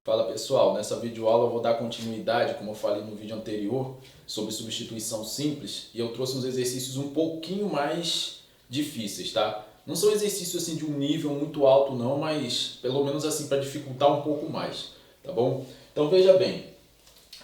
Fala pessoal, nessa videoaula eu vou dar continuidade, como eu falei no vídeo anterior, sobre substituição simples, e eu trouxe uns exercícios um pouquinho mais difíceis, tá? Não são exercícios assim de um nível muito alto não, mas pelo menos assim para dificultar um pouco mais, tá bom? Então veja bem,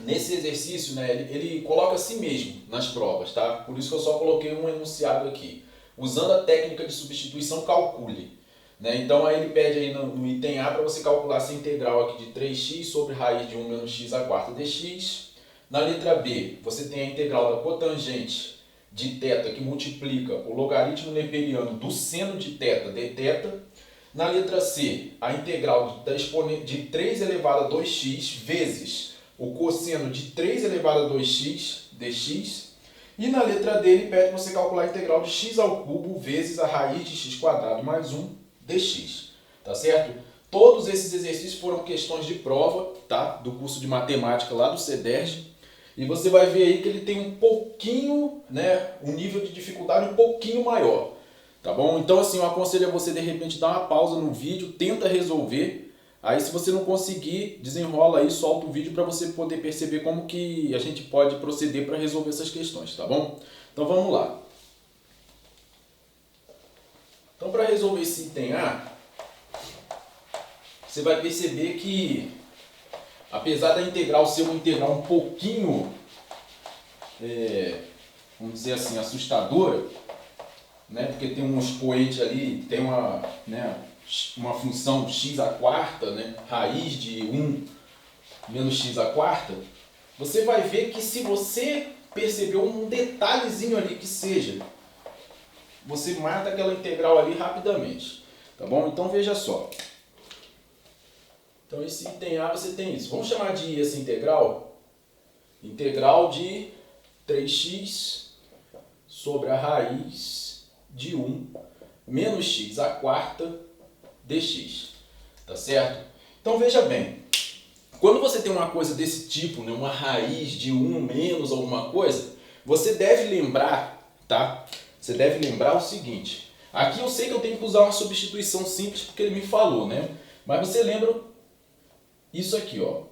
nesse exercício, né, ele coloca a si mesmo nas provas, tá? Por isso que eu só coloquei um enunciado aqui. Usando a técnica de substituição, calcule. Né? Então aí ele pede aí no item A para você calcular essa integral aqui de 3x sobre raiz de 1 menos x à quarta dx. Na letra B, você tem a integral da cotangente de θ que multiplica o logaritmo neperiano do seno de θ dθ. Na letra C, a integral da exponente de 3 elevado a 2x vezes o cosseno de 3 elevado a 2x dx. E na letra D, ele pede você calcular a integral de x ao cubo vezes a raiz de x quadrado mais 1 dx, tá certo? Todos esses exercícios foram questões de prova, tá? Do curso de matemática lá do CEDERJ. E você vai ver aí que ele tem um pouquinho, né? Um nível de dificuldade um pouquinho maior, tá bom? Então assim, eu aconselho a você de repente dar uma pausa no vídeo, tenta resolver. Aí se você não conseguir, desenrola aí, solta o vídeo para você poder perceber como que a gente pode proceder para resolver essas questões, tá bom? Então vamos lá. Então, para resolver esse item A, você vai perceber que, apesar da integral ser uma integral um pouquinho, vamos dizer assim, assustadora, né? Porque tem um expoente ali, tem uma função x à quarta, né? Raiz de 1 menos x à quarta, você vai ver que se você percebeu um detalhezinho ali que seja, você mata aquela integral ali rapidamente, tá bom? Então veja só. Então esse item A você tem isso. Vamos chamar de essa integral de 3x sobre a raiz de 1 menos x à quarta dx, tá certo? Então veja bem, quando você tem uma coisa desse tipo, né, uma raiz de 1 menos alguma coisa, você deve lembrar, tá? Você deve lembrar o seguinte, aqui eu sei que eu tenho que usar uma substituição simples porque ele me falou, né? Mas você lembra isso aqui, ó.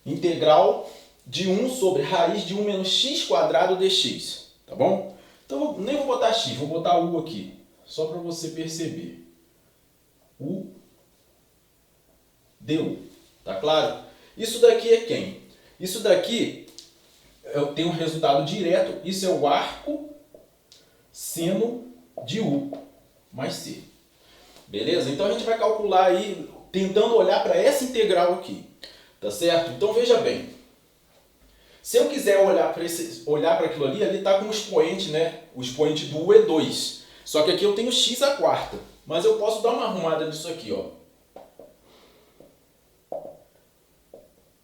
Integral de 1 sobre raiz de 1 menos x quadrado dx, tá bom? Então nem vou botar x, vou botar u aqui, só para você perceber. U du, tá claro? Isso daqui é quem? Isso daqui eu tenho um resultado direto, isso é o arco seno de U mais C. Beleza? Então a gente vai calcular aí, tentando olhar para essa integral aqui. Tá certo? Então veja bem. Se eu quiser olhar para aquilo ali, ali está com o expoente, né? O expoente do U é 2. Só que aqui eu tenho x à quarta. Mas eu posso dar uma arrumada nisso aqui, ó.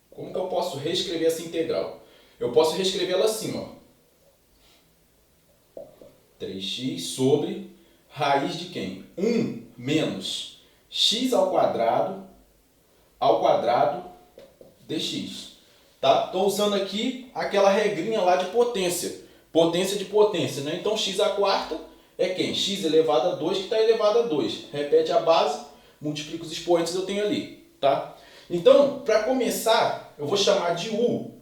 Como que eu posso reescrever essa integral? Eu posso reescrevê-la assim, ó. 3x sobre raiz de quem? 1 menos x ao quadrado dx. Tá? Estou usando aqui aquela regrinha lá de potência. Potência de potência, né? Então x à quarta é quem? X elevado a 2 que está elevado a 2. Repete a base, multiplica os expoentes que eu tenho ali. Tá? Então, para começar, eu vou chamar de u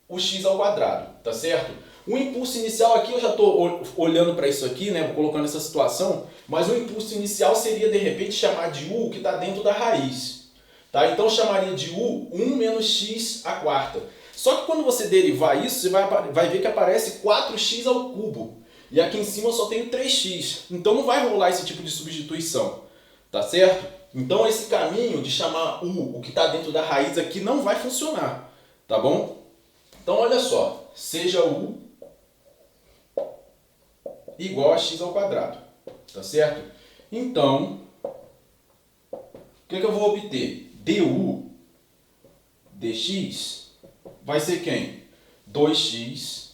o x ao quadrado, tá certo? O impulso inicial aqui, eu já estou olhando para isso aqui, né, colocando essa situação, mas o impulso inicial seria, de repente, chamar de u que está dentro da raiz. Tá? Então, eu chamaria de u 1 menos x à quarta. Só que quando você derivar isso, você vai ver que aparece 4x ao cubo. E aqui em cima eu só tenho 3x. Então, não vai rolar esse tipo de substituição, tá certo? Então, esse caminho de chamar u, o que está dentro da raiz aqui, não vai funcionar, tá bom? Então, olha só, seja u igual a x ao quadrado, tá certo? Então, o que eu vou obter? Du dx vai ser quem? 2x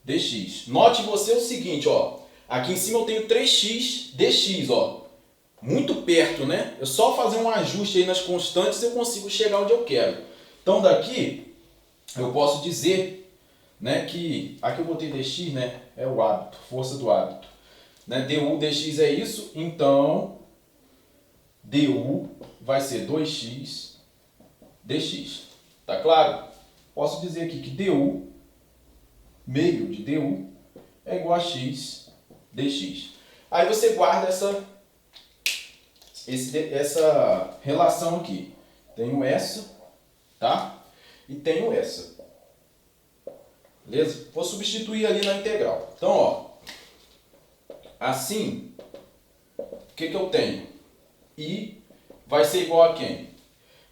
dx. Note você o seguinte, ó, aqui em cima eu tenho 3x dx, ó, muito perto, né? É só fazer um ajuste aí nas constantes e eu consigo chegar onde eu quero. Então, daqui eu posso dizer, né, que aqui eu botei dx, né, é o hábito, força do hábito, né, du dx é isso, então du vai ser 2x dx, tá claro? Posso dizer aqui que du, meio de du, é igual a x dx. Aí você guarda essa relação aqui. Tenho essa, tá? E tenho essa. Beleza? Vou substituir ali na integral. Então, ó, assim, o que eu tenho? I vai ser igual a quem?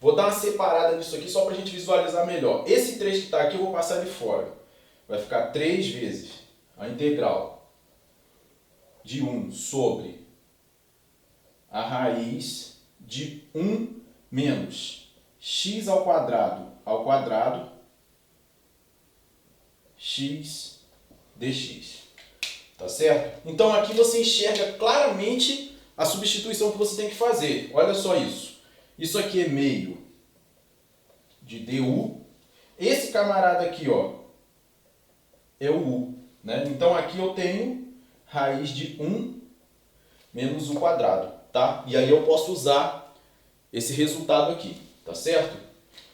Vou dar uma separada nisso aqui só para a gente visualizar melhor. Esse 3 que está aqui eu vou passar ele fora. Vai ficar 3 vezes a integral de 1 sobre a raiz de 1 menos x ao quadrado x dx. Tá certo? Então aqui você enxerga claramente a substituição que você tem que fazer. Olha só isso. Isso aqui é meio de du. Esse camarada aqui, ó, é o u, né? Então aqui eu tenho raiz de 1 menos u quadrado, tá? E aí eu posso usar esse resultado aqui, tá certo?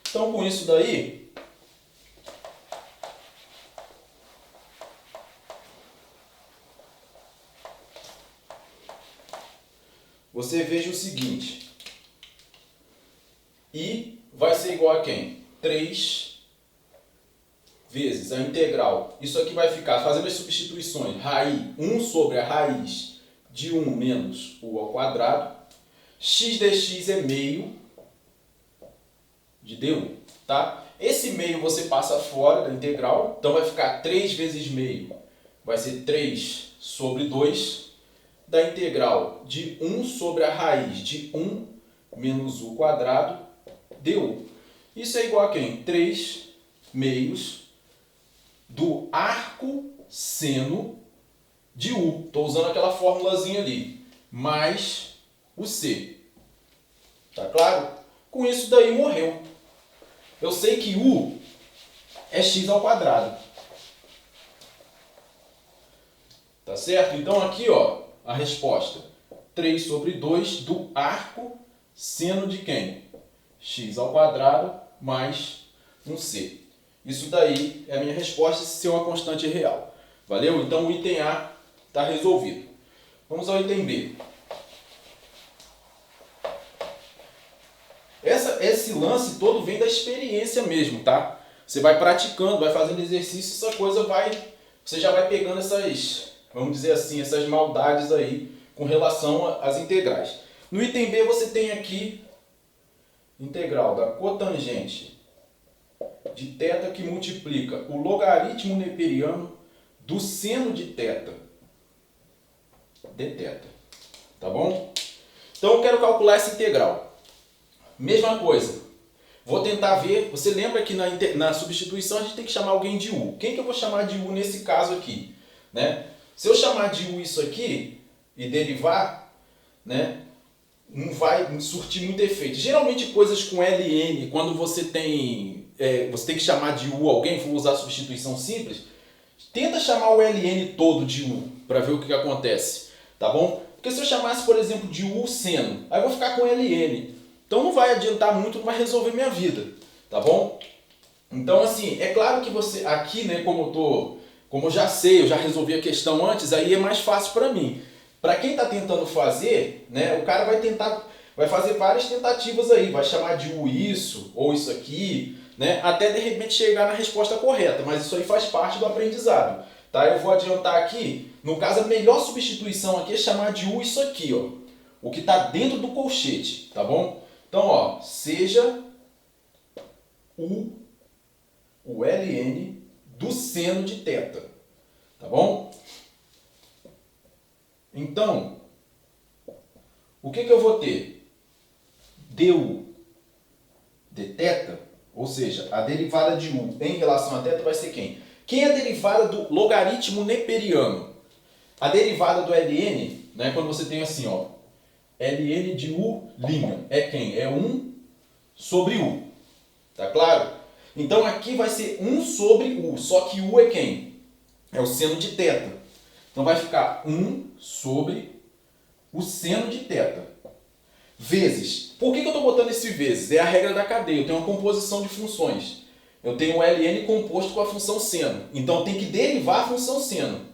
Então com isso daí, você veja o seguinte, I vai ser igual a quem? 3 vezes a integral. Isso aqui vai ficar, fazendo as substituições, raiz 1 sobre a raiz de 1 menos u ao quadrado. X dx é meio de du, tá? Esse meio você passa fora da integral, então vai ficar 3 vezes meio, vai ser 3 sobre 2, da integral de 1 sobre a raiz de 1 menos u quadrado du. Isso é igual a quem? 3 meios do arco seno de u. Estou usando aquela formulazinha ali, mais o c. Tá claro? Com isso daí morreu. Eu sei que u é x ao quadrado. Tá certo? Então aqui, ó, a resposta. 3 sobre 2 do arco seno de quem? X ao quadrado mais um c. Isso daí é a minha resposta se ser uma constante real. Valeu? Então o item A está resolvido. Vamos ao item B. Esse lance todo vem da experiência mesmo, tá? Você vai praticando, vai fazendo exercício, essa coisa vai... Você já vai pegando essas, vamos dizer assim, essas maldades aí com relação às integrais. No item B você tem aqui integral da cotangente de θ que multiplica o logaritmo neperiano do seno de θ dθ. Tá bom? Então eu quero calcular essa integral. Mesma coisa. Vou tentar ver, você lembra que na substituição a gente tem que chamar alguém de u. Quem que eu vou chamar de u nesse caso aqui? Né? Se eu chamar de u isso aqui e derivar, né, não vai surtir muito efeito. Geralmente coisas com ln, quando você tem que chamar de u alguém, for usar substituição simples, tenta chamar o ln todo de u, para ver o que acontece. Tá bom? Porque se eu chamasse, por exemplo, de u seno, aí eu vou ficar com ln. Então não vai adiantar muito, não vai resolver minha vida, tá bom? Então assim, é claro que você, aqui, né, como eu já sei, eu já resolvi a questão antes, aí é mais fácil para mim. Para quem está tentando fazer, né, o cara vai fazer várias tentativas aí, vai chamar de u isso, ou isso aqui, né, até de repente chegar na resposta correta, mas isso aí faz parte do aprendizado. Tá? Eu vou adiantar aqui, no caso a melhor substituição aqui é chamar de u isso aqui, ó, o que está dentro do colchete, tá bom? Então, ó, seja o ln do seno de θ, tá bom? Então, o que eu vou ter? Du dθ, ou seja, a derivada de u em relação a θ vai ser quem? Quem é a derivada do logaritmo neperiano? A derivada do ln, né, quando você tem assim, ó, ln de u' é quem? É 1 sobre u. Tá claro? Então aqui vai ser 1 sobre U, só que U é quem? É o seno de θ. Então vai ficar 1 sobre o seno de θ. Vezes. Por que eu estou botando esse vezes? É a regra da cadeia. Eu tenho uma composição de funções. Eu tenho o ln composto com a função seno. Então tem que derivar a função seno.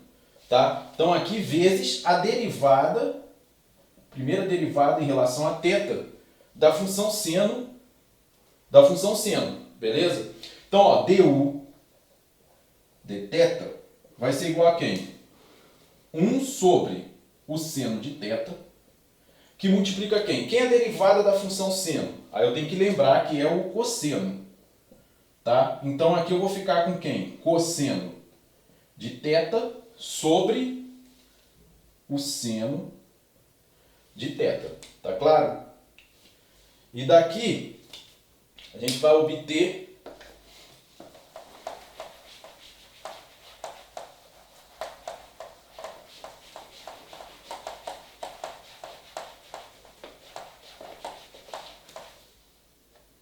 Tá? Então aqui vezes a derivada, primeira derivada em relação a θ da função seno, beleza? Então, ó, du dθ vai ser igual a quem? 1 sobre o seno de θ, que multiplica quem? Quem é a derivada da função seno? Aí eu tenho que lembrar que é o cosseno. Tá? Então aqui eu vou ficar com quem? Cosseno de θ sobre o seno de θ. Tá claro? E daqui a gente vai obter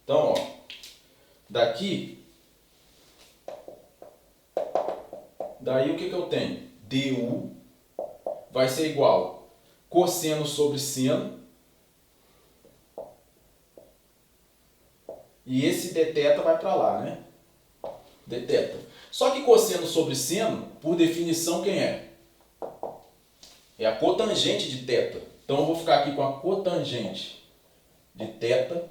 então, ó, daqui, daí o que eu tenho? Du vai ser igual cosseno sobre seno, e esse dθ vai para lá, né? Dθ. Só que cosseno sobre seno, por definição, quem é? É a cotangente de θ. Então eu vou ficar aqui com a cotangente de θ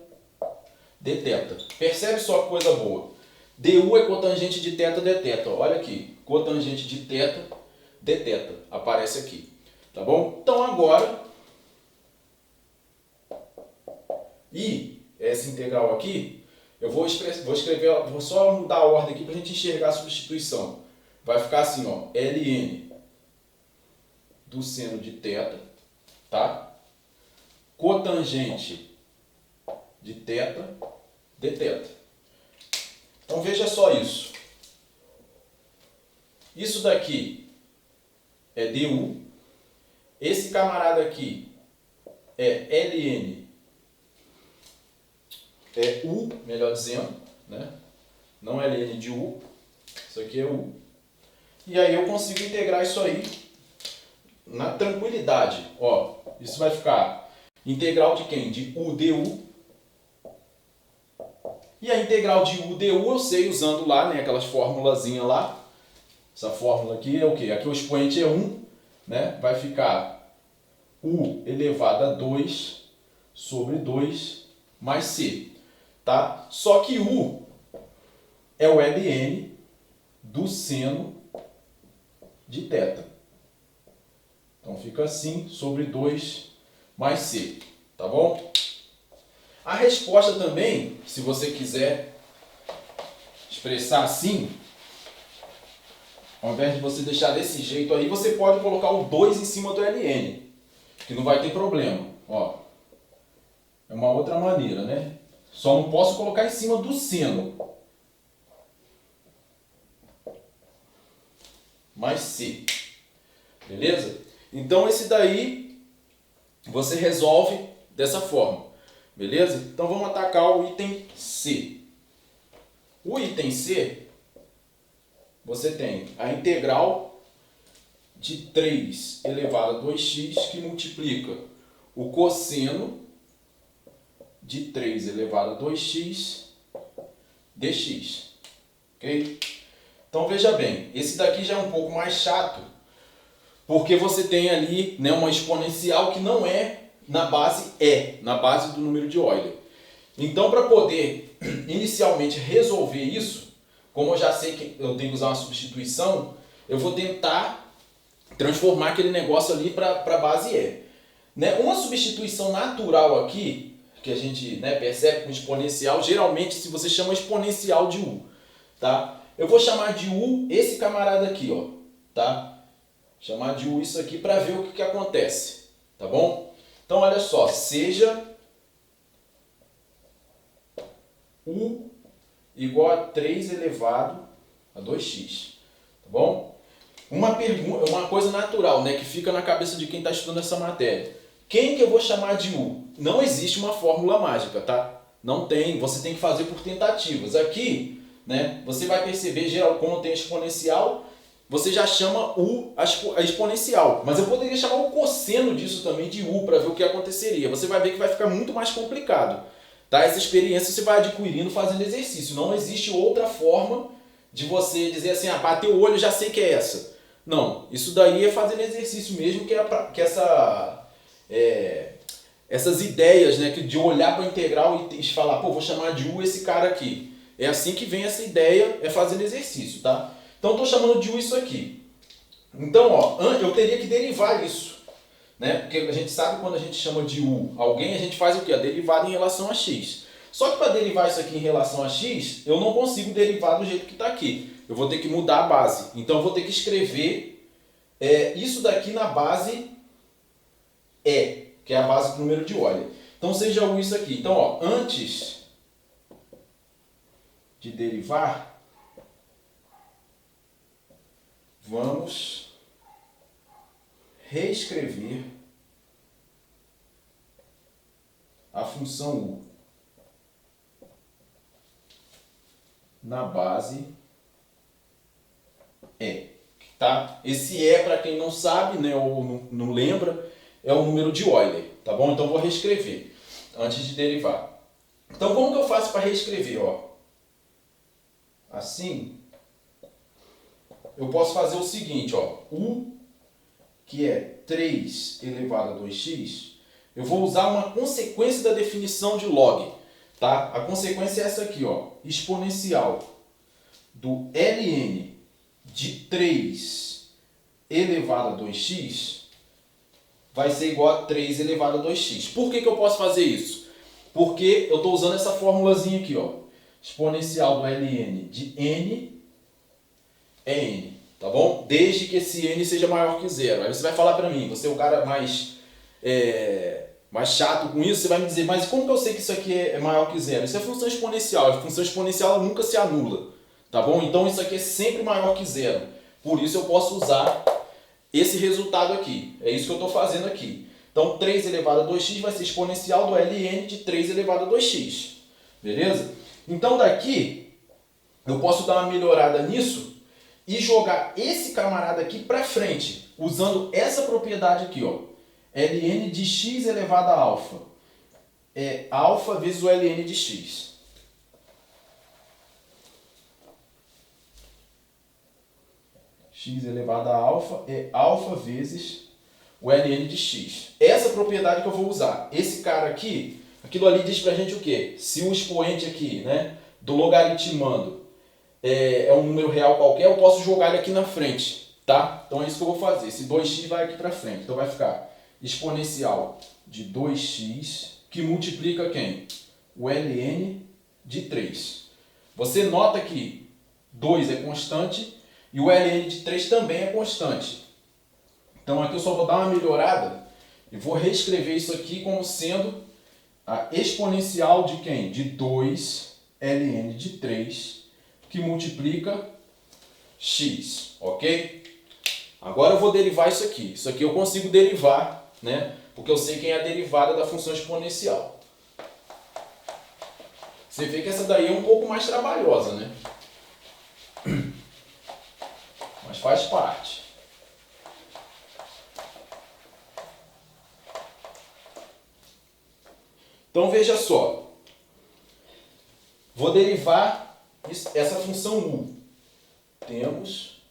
dθ. Percebe só que coisa boa? Du é cotangente de θ dθ. Olha aqui, cotangente de θ dθ. Aparece aqui. Tá bom? Então agora, e essa integral aqui, eu vou escrever, vou só mudar a ordem aqui para a gente enxergar a substituição. Vai ficar assim, ó, ln do seno de θ, tá? Cotangente de θ dθ. Então veja só isso. Isso daqui é du. Esse camarada aqui é ln, é u, melhor dizendo, né? Não é ln de u. Isso aqui é u. E aí eu consigo integrar isso aí na tranquilidade. Ó, isso vai ficar integral de quem? De u du. E a integral de u du eu sei usando lá, né, aquelas formulazinhas lá. Essa fórmula aqui é o quê? Aqui o expoente é 1, né? Vai ficar u elevado a 2 sobre 2 mais c. Tá? Só que u é o ln do seno de θ. Então fica assim, sobre 2 mais c. Tá bom? A resposta também, se você quiser expressar assim, ao invés de você deixar desse jeito aí, você pode colocar o 2 em cima do ln, que não vai ter problema. Ó, é uma outra maneira, né? Só não posso colocar em cima do seno. Mais c. Beleza? Então esse daí você resolve dessa forma. Beleza? Então vamos atacar o item C. O item C, você tem a integral de 3 elevado a 2x que multiplica o cosseno de 3 elevado a 2x dx. Ok? Então veja bem, esse daqui já é um pouco mais chato, porque você tem ali, né, uma exponencial que não é na base na base do número de Euler. Então, para poder inicialmente resolver isso, como eu já sei que eu tenho que usar uma substituição, eu vou tentar transformar aquele negócio ali para a base E. Né? Uma substituição natural aqui, que a gente, né, percebe com exponencial, geralmente se você chama exponencial de U. Tá? Eu vou chamar de U esse camarada aqui, ó, tá? Chamar de U isso aqui para ver o que acontece. Tá bom? Então, olha só, seja U igual a 3 elevado a 2x. Tá bom? Uma coisa natural, né, que fica na cabeça de quem está estudando essa matéria. Quem que eu vou chamar de U? Não existe uma fórmula mágica, tá? Não tem, você tem que fazer por tentativas. Aqui, né? Você vai perceber, geral, quando tem exponencial, você já chama a exponencial. Mas eu poderia chamar o cosseno disso também de u para ver o que aconteceria. Você vai ver que vai ficar muito mais complicado. Tá? Essa experiência você vai adquirindo fazendo exercício. Não existe outra forma de você dizer assim, bater o olho, já sei que é essa. Não, isso daí é fazendo exercício mesmo, essas ideias, né, de olhar para a integral e falar, pô, vou chamar de u esse cara aqui. É assim que vem essa ideia, é fazendo exercício, tá? Então estou chamando de u isso aqui. Então, ó, eu teria que derivar isso, né? Porque a gente sabe quando a gente chama de u alguém, a gente faz o quê? A derivada em relação a x. Só que para derivar isso aqui em relação a x, eu não consigo derivar do jeito que está aqui. Eu vou ter que mudar a base. Então eu vou ter que escrever isso daqui na base E, que é a base do número de Euler. Então seja u isso aqui. Então, ó, antes de derivar, vamos reescrever a função u na base E. Tá? Esse E, para quem não sabe, né, ou não lembra, é o número de Euler. Tá bom? Então vou reescrever antes de derivar. Então como que eu faço para reescrever? Ó? Assim, eu posso fazer o seguinte, ó, u, que é 3 elevado a 2x, eu vou usar uma consequência da definição de log. Tá? A consequência é essa aqui, ó, exponencial do ln de 3 elevado a 2x vai ser igual a 3 elevado a 2x. Por que eu posso fazer isso? Porque eu estou usando essa formulazinha aqui, ó, exponencial do ln de n é n, tá bom? Desde que esse n seja maior que zero. Aí você vai falar para mim, você é o cara mais chato com isso, você vai me dizer, mas como que eu sei que isso aqui é maior que zero? Isso é função exponencial, a função exponencial nunca se anula, tá bom? Então isso aqui é sempre maior que zero, por isso eu posso usar esse resultado aqui, é isso que eu estou fazendo aqui. Então 3 elevado a 2x vai ser exponencial do ln de 3 elevado a 2x, beleza? Então daqui eu posso dar uma melhorada nisso e jogar esse camarada aqui para frente, usando essa propriedade aqui, ó. ln de x elevado a alfa é alfa vezes o ln de x. X elevado a alfa é alfa vezes o ln de x. Essa propriedade que eu vou usar. Esse cara aqui, aquilo ali diz pra gente o quê? Se o expoente aqui, né, do logaritmando é um número real qualquer, eu posso jogar ele aqui na frente, tá? Então é isso que eu vou fazer. Esse 2x vai aqui para frente. Então vai ficar exponencial de 2x, que multiplica quem? O ln de 3. Você nota que 2 é constante e o ln de 3 também é constante. Então aqui eu só vou dar uma melhorada e vou reescrever isso aqui como sendo a exponencial de quem? De 2 ln de 3, que multiplica x, ok? Agora eu vou derivar isso aqui. Isso aqui eu consigo derivar, né? Porque eu sei quem é a derivada da função exponencial. Você vê que essa daí é um pouco mais trabalhosa, né? Mas faz parte. Então veja só. Vou derivar essa função u. Temos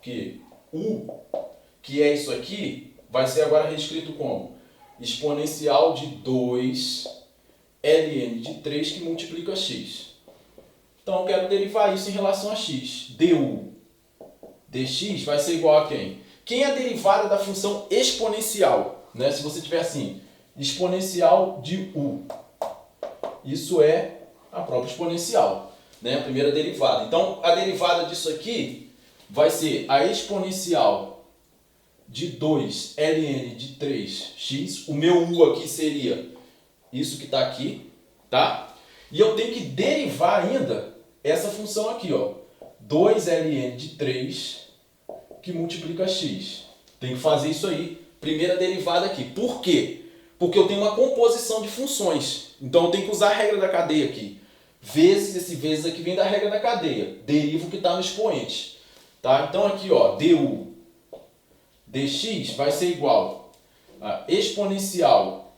que u, que é isso aqui, vai ser agora reescrito como exponencial de 2 ln de 3 que multiplica x. Então eu quero derivar isso em relação a x. Du dx vai ser igual a quem? Quem é a derivada da função exponencial? Né? Se você tiver assim, exponencial de u. Isso é a própria exponencial, né? A primeira derivada. Então a derivada disso aqui vai ser a exponencial de 2 ln de 3x. O meu u aqui seria isso que está aqui, tá? E eu tenho que derivar ainda essa função aqui, ó, 2 ln de 3 que multiplica x. Tem que fazer isso aí, primeira derivada aqui. Por quê? Porque eu tenho uma composição de funções. Então eu tenho que usar a regra da cadeia aqui. vezes, esse vezes aqui vem da regra da cadeia, deriva o que está no expoente. Tá? Então aqui, ó, du dx vai ser igual a exponencial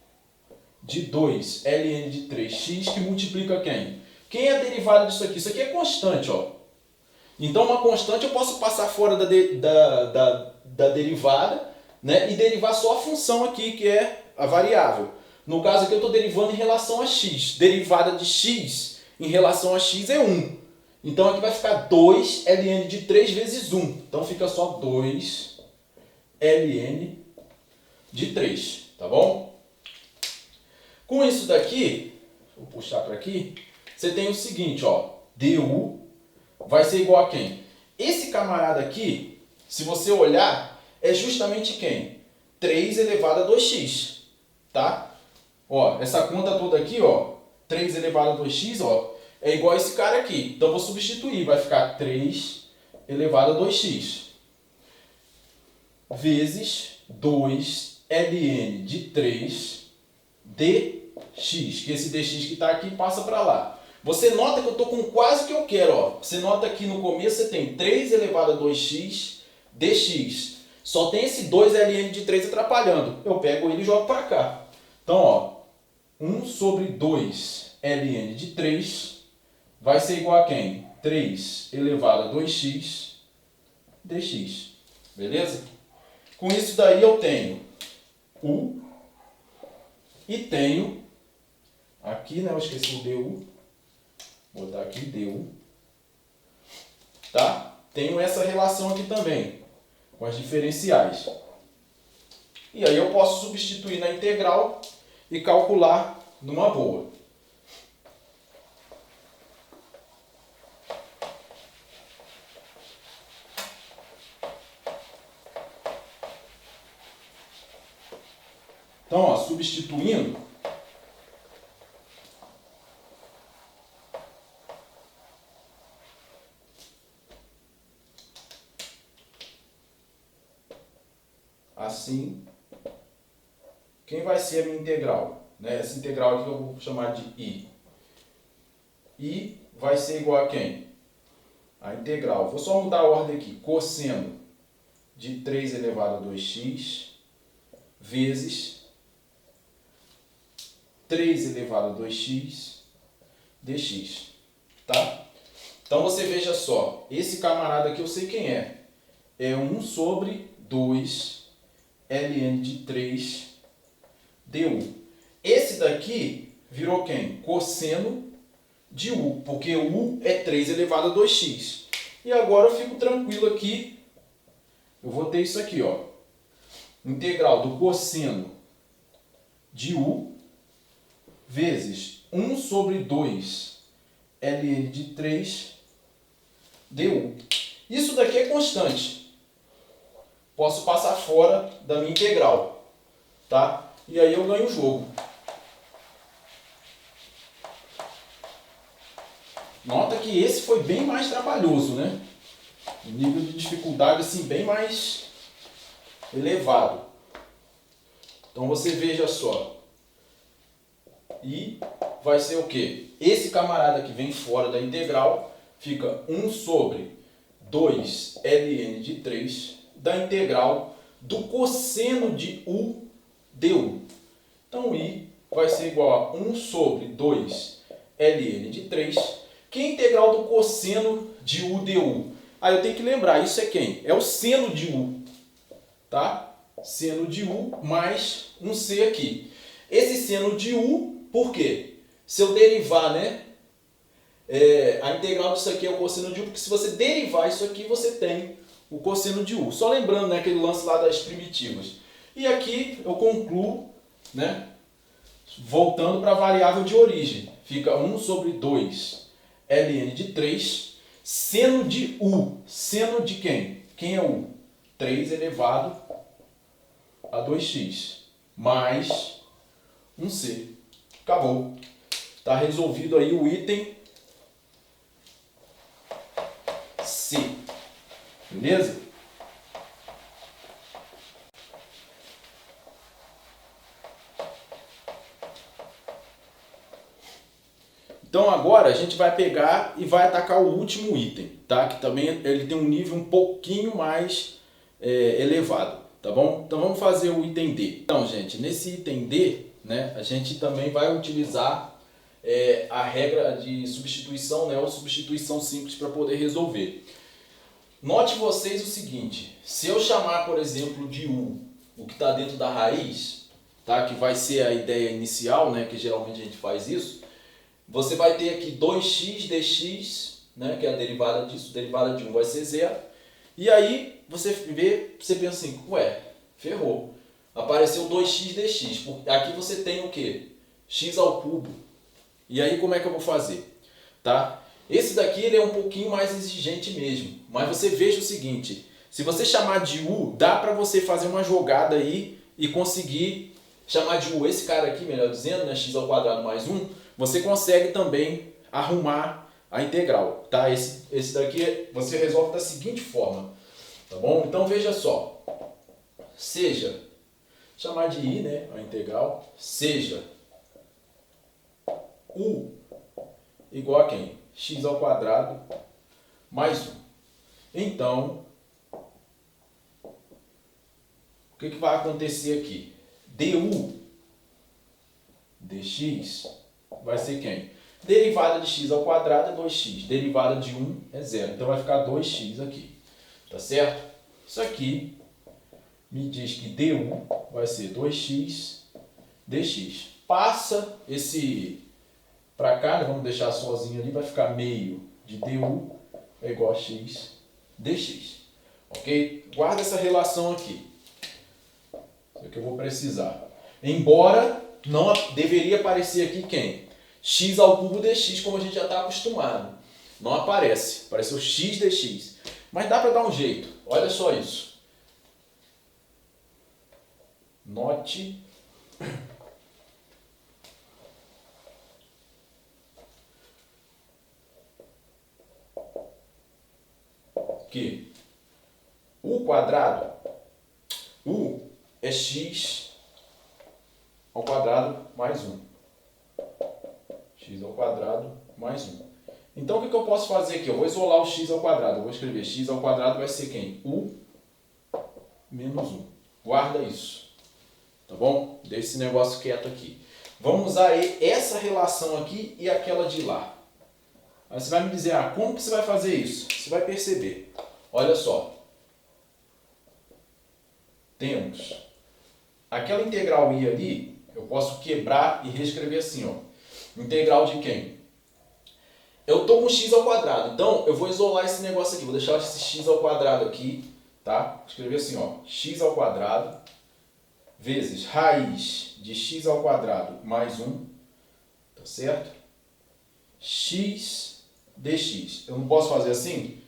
de 2 ln de 3x, que multiplica quem? Quem é a derivada disso aqui? Isso aqui é constante, ó. Então uma constante eu posso passar fora da derivada, né, e derivar só a função aqui, que é a variável. No caso aqui eu estou derivando em relação a x. Derivada de x em relação a x é 1. Então aqui vai ficar 2 ln de 3 vezes 1. Então fica só 2 ln de 3, tá bom? Com isso daqui, vou puxar para aqui, você tem o seguinte, ó, du vai ser igual a quem? Esse camarada aqui, se você olhar, é justamente quem? 3 elevado a 2x, tá? Ó, essa conta toda aqui, ó, 3 elevado a 2x, ó, é igual a esse cara aqui. Então, eu vou substituir, vai ficar 3 elevado a 2x vezes 2 ln de 3 dx, que esse dx que está aqui passa para lá. Você nota que eu estou com quase o que eu quero, ó. Você nota que no começo você tem 3 elevado a 2x dx. Só tem esse 2 ln de 3 atrapalhando. Eu pego ele e jogo para cá. Então, ó, 1 sobre 2 ln de 3 vai ser igual a quem? 3 elevado a 2x dx. Beleza? Com isso daí eu tenho u e tenho aqui, né? Eu esqueci o du. Vou botar aqui du. Tá? Tenho essa relação aqui também, com as diferenciais. E aí eu posso substituir na integral e calcular numa boa. Então, ó, substituindo, assim, quem vai ser a minha integral? Né? Essa integral aqui eu vou chamar de i. I vai ser igual a quem? A integral. Vou só mudar a ordem aqui. Cosseno de 3 elevado a 2x vezes 3 elevado a 2x dx. Tá? Então você veja só. Esse camarada aqui eu sei quem é. É 1 sobre 2 ln de 3 du. Esse daqui virou quem? Cosseno de u, porque u é 3 elevado a 2x. E agora eu fico tranquilo aqui, eu vou ter isso aqui, ó. Integral do cosseno de u vezes 1 sobre 2 ln de 3 du. Isso daqui é constante. Posso passar fora da minha integral, tá? E aí eu ganho o jogo. Nota que esse foi bem mais trabalhoso, né? O nível de dificuldade assim bem mais elevado. Então você veja só. E vai ser o quê? Esse camarada que vem fora da integral fica 1 sobre 2 ln de 3 da integral do cosseno de u du. Então i vai ser igual a 1 sobre 2 ln de 3. Que é a integral do cosseno de u du? Aí eu tenho que lembrar, isso é quem? É o seno de u. Tá? Seno de u mais um c aqui. Esse seno de u, por quê? Se eu derivar, né? A integral disso aqui é o cosseno de u, porque se você derivar isso aqui, você tem o cosseno de u. Só lembrando, né, aquele lance lá das primitivas. E aqui eu concluo, né, voltando para a variável de origem. Fica 1 sobre 2 ln de 3, seno de u. Seno de quem? Quem é u? 3 elevado a 2x, mais um c. Acabou. Está resolvido aí o item C. Beleza? Então agora a gente vai pegar e vai atacar o último item, tá? Que também ele tem um nível um pouquinho mais elevado, tá bom? Então vamos fazer o item D. Então, gente, nesse item D, né, a gente também vai utilizar a regra de substituição, né, ou substituição simples para poder resolver. Note vocês o seguinte, se eu chamar, por exemplo, de U, o que está dentro da raiz, tá, que vai ser a ideia inicial, né, que geralmente a gente faz isso, você vai ter aqui 2x dx, né, que é a derivada disso, derivada de 1 vai ser zero, e aí você vê, você pensa assim, ué, ferrou, apareceu 2x dx, aqui você tem o quê? X ao cubo. E aí como é que eu vou fazer? Tá? Esse daqui ele é um pouquinho mais exigente mesmo, mas você veja o seguinte, se você chamar de U, dá para você fazer uma jogada aí e conseguir chamar de U esse cara aqui, melhor dizendo, né, x ao quadrado mais 1, você consegue também arrumar a integral, tá? Esse daqui você resolve da seguinte forma, tá bom? Então veja só, seja, chamar de I, né, a integral, seja U igual a quem? X ao quadrado mais 1. Então, o que vai acontecer aqui? du dx vai ser quem? Derivada de x ao quadrado é 2x, derivada de 1 é 0. Então vai ficar 2x aqui, tá certo? Isso aqui me diz que du vai ser 2x dx. Passa esse para cá, né? Vamos deixar sozinho ali, vai ficar meio de du é igual a x dx. Ok? Guarda essa relação aqui. Isso aqui eu vou precisar. Embora não deveria aparecer aqui quem? X ao cubo dx, como a gente já está acostumado. Não aparece. Apareceu x dx. Mas dá para dar um jeito. Olha só isso. Note que u quadrado, u é x ao quadrado mais 1. X ao quadrado mais 1. Então o que eu posso fazer aqui? Eu vou isolar o x ao quadrado. Eu vou escrever x ao quadrado vai ser quem? U menos 1. Guarda isso. Tá bom? Deixa esse negócio quieto aqui. Vamos usar essa relação aqui e aquela de lá. Aí você vai me dizer, como que você vai fazer isso? Você vai perceber. Olha só. Temos aquela integral i ali, eu posso quebrar e reescrever assim, ó. Integral de quem? Eu estou com x ao quadrado, então eu vou isolar esse negócio aqui, vou deixar esse x ao quadrado aqui, tá? Vou escrever assim, ó, x ao quadrado vezes raiz de x ao quadrado mais 1, tá certo? X dx. Eu não posso fazer assim?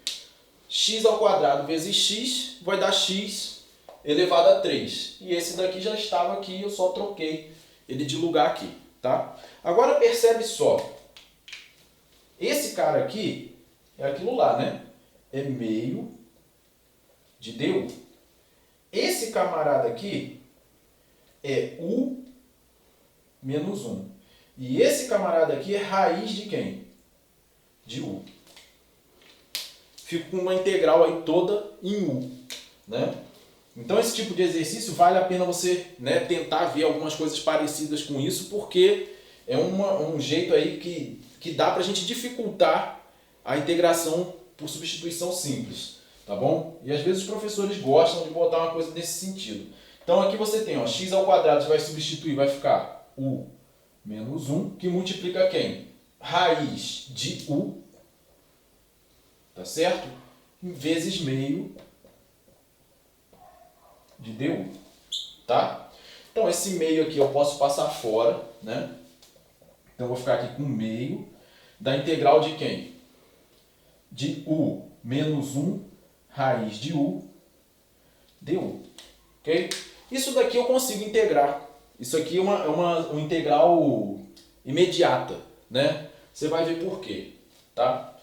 X ao quadrado vezes x vai dar x elevado a 3. E esse daqui já estava aqui, eu só troquei ele de lugar aqui, tá? Agora percebe só. Esse cara aqui é aquilo lá, né? É meio de du. Esse camarada aqui é u menos 1. E esse camarada aqui é raiz de quem? De u. Fico com uma integral aí toda em u, né? Então esse tipo de exercício vale a pena você, né, tentar ver algumas coisas parecidas com isso, porque é um jeito aí que dá para a gente dificultar a integração por substituição simples, tá bom? E às vezes os professores gostam de botar uma coisa nesse sentido. Então aqui você tem, ó, x ao quadrado, você vai substituir, vai ficar u menos 1, que multiplica quem? Raiz de u, tá certo? Vezes meio de du, tá? Então esse meio aqui eu posso passar fora, né? Então eu vou ficar aqui com meio da integral de quem? De u menos 1 raiz de u du, ok? Isso daqui eu consigo integrar. Isso aqui é uma integral imediata, né? Você vai ver por quê, tá?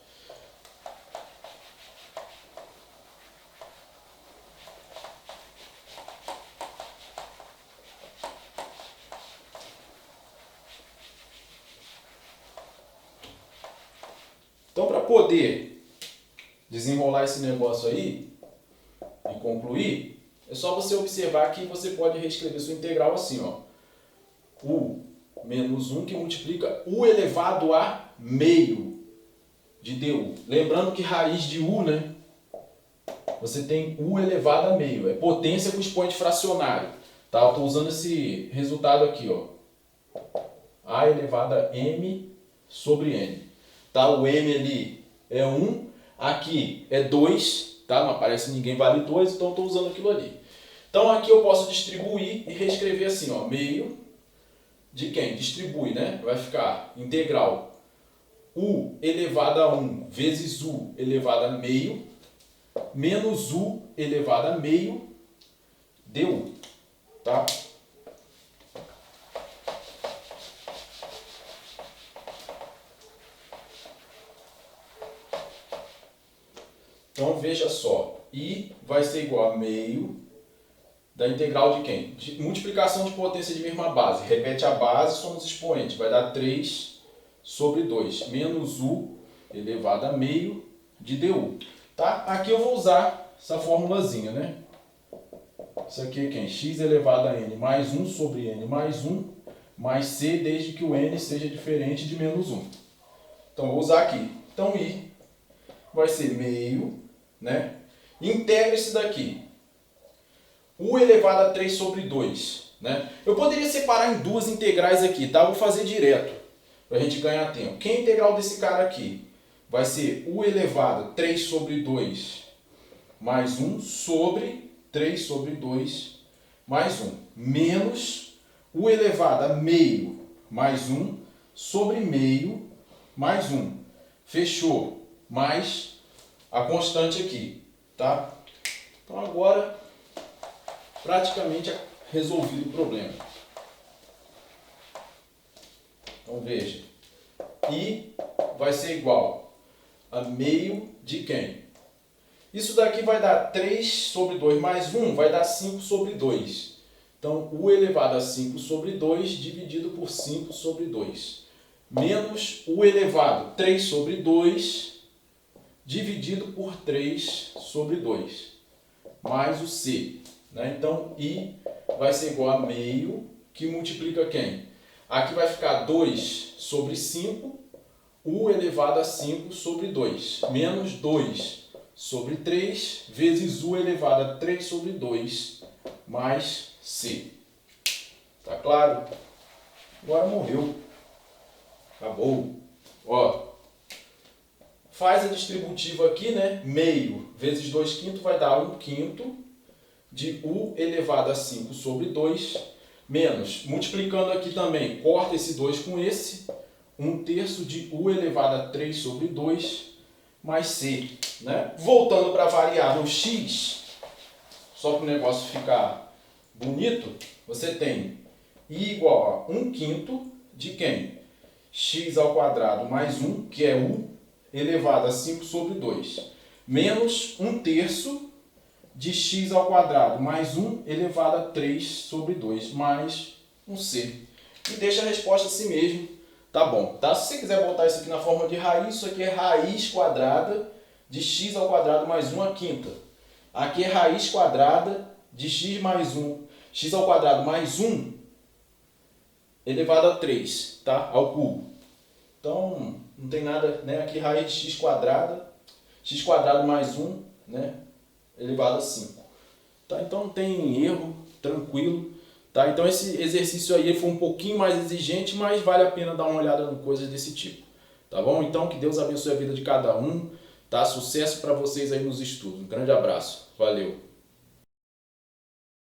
poder desenrolar esse negócio aí e concluir, é só você observar que você pode reescrever sua integral assim, ó. U menos 1 que multiplica U elevado a meio de du. Lembrando que raiz de U, né? Você tem U elevado a meio. É potência com expoente fracionário. Tá? Eu estou usando esse resultado aqui, ó. A elevado a M sobre N. Tá? O M ali é 1. Aqui é 2. Tá? Não aparece ninguém vale 2, então estou usando aquilo ali. Então aqui eu posso distribuir e reescrever assim, ó. Meio de quem? Distribui, né? Vai ficar integral U elevado a 1 vezes U elevado a meio menos U elevado a meio du. Tá? Então veja só, I vai ser igual a meio da integral de quem? De multiplicação de potência de mesma base. Repete a base, somos expoentes. Vai dar 3 sobre 2 menos U elevado a meio de du. Tá? Aqui eu vou usar essa formulazinha, né? Isso aqui é quem? X elevado a n mais 1 sobre n mais 1 mais c, desde que o n seja diferente de menos 1. Então, vou usar aqui. Então, I vai ser meio, né? Integra isso daqui. U elevado a 3 sobre 2. Né? Eu poderia separar em duas integrais aqui, tá? Vou fazer direto, para a gente ganhar tempo. Quem é a integral desse cara aqui? Vai ser U elevado a 3 sobre 2 mais 1 sobre 3 sobre 2 mais 1. Menos U elevado a meio mais 1 sobre meio mais 1. Fechou. Mais a constante aqui. Tá? Então agora, praticamente resolvido o problema. Então veja. I vai ser igual a meio de quem? Isso daqui vai dar 3 sobre 2 mais 1, vai dar 5 sobre 2. Então, U elevado a 5 sobre 2 dividido por 5 sobre 2. Menos U elevado a 3 sobre 2 dividido por 3 sobre 2. Mais o C. Né? Então, I vai ser igual a meio, que multiplica quem? Aqui vai ficar 2 sobre 5, U elevado a 5 sobre 2, menos 2 sobre 3, vezes U elevado a 3 sobre 2, mais C. Tá claro? Agora morreu. Acabou. Ó, faz a distributiva aqui, né? Meio vezes 2 quintos vai dar 1 quinto de U elevado a 5 sobre 2, menos, multiplicando aqui também, corta esse 2 com esse, 1 terço de U elevado a 3 sobre 2, mais C. Né? Voltando para a variável x, só para o negócio ficar bonito, você tem I igual a 1 quinto de quem? X ao quadrado mais 1, que é U, elevado a 5 sobre 2, menos 1 terço de x ao quadrado mais 1 elevado a 3 sobre 2, mais um C. E deixa a resposta assim mesmo. Tá bom, tá? Se você quiser botar isso aqui na forma de raiz, isso aqui é raiz quadrada de x ao quadrado mais 1 à quinta. Aqui é raiz quadrada de x mais 1, x ao quadrado mais 1 elevado a 3, tá? Ao cubo. Então, não tem nada, né? Aqui raiz de x quadrado mais 1, né? Elevado a 5. Tá? Então, não tem erro, tranquilo. Tá? Então esse exercício aí foi um pouquinho mais exigente, mas vale a pena dar uma olhada em coisas desse tipo. Tá bom? Então que Deus abençoe a vida de cada um. Tá? Sucesso para vocês aí nos estudos. Um grande abraço. Valeu.